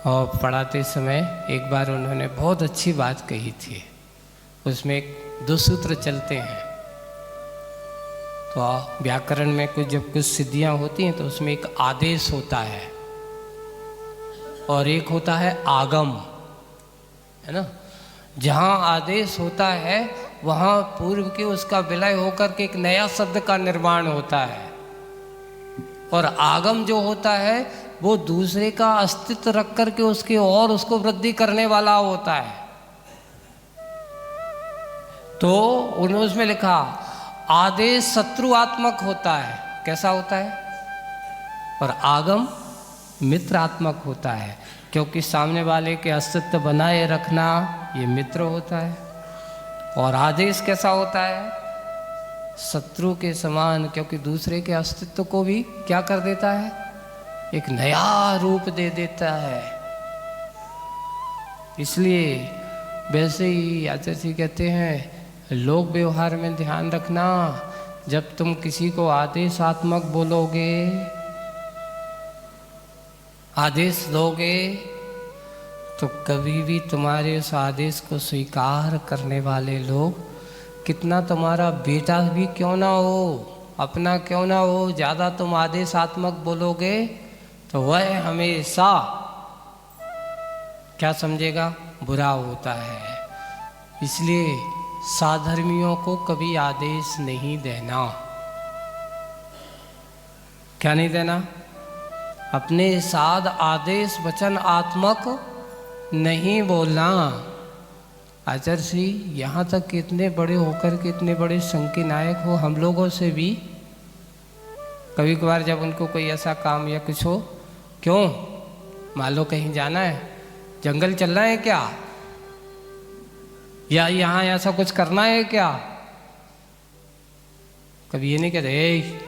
और पढ़ाते समय एक बार उन्होंने बहुत अच्छी बात कही थी। उसमें दो सूत्र चलते हैं। तो व्याकरण में जब कुछ सिद्धियां होती हैं तो उसमें एक आदेश होता है और एक होता है आगम, है ना। जहाँ आदेश होता है वहाँ पूर्व के उसका विलय होकर के एक नया शब्द का निर्माण होता है, और आगम जो होता है वो दूसरे का अस्तित्व रख करके उसके और उसको वृद्धि करने वाला होता है। तो उन्होंने उसमें लिखा आदेश शत्रुआत्मक होता है, कैसा होता है, और आगम मित्रात्मक होता है, क्योंकि सामने वाले के अस्तित्व बनाए रखना ये मित्र होता है। और आदेश कैसा होता है, शत्रु के समान, क्योंकि दूसरे के अस्तित्व को भी क्या कर देता है, एक नया रूप दे देता है। इसलिए वैसे ही आचार्य जी कहते हैं लोक व्यवहार में ध्यान रखना, जब तुम किसी को आदेशात्मक बोलोगे, आदेश दोगे, तो कभी भी तुम्हारे उस आदेश को स्वीकार करने वाले लोग, कितना तुम्हारा बेटा भी क्यों ना हो, अपना क्यों ना हो, ज़्यादा तुम आदेशात्मक बोलोगे तो वह हमेशा क्या समझेगा, बुरा होता है। इसलिए साधर्मियों को कभी आदेश नहीं देना। क्या नहीं देना, अपने साथ आदेश वचन आत्मक नहीं बोलना। आचार्य जी यहाँ तक कि इतने बड़े होकर के इतने बड़े संघ के नायक हो, हम लोगों से भी कभी कभार जब उनको कोई ऐसा काम या कुछ हो, क्यों मान लो कहीं जाना है, जंगल चलना है क्या, या यहाँ ऐसा कुछ करना है क्या, कभी ये नहीं कहते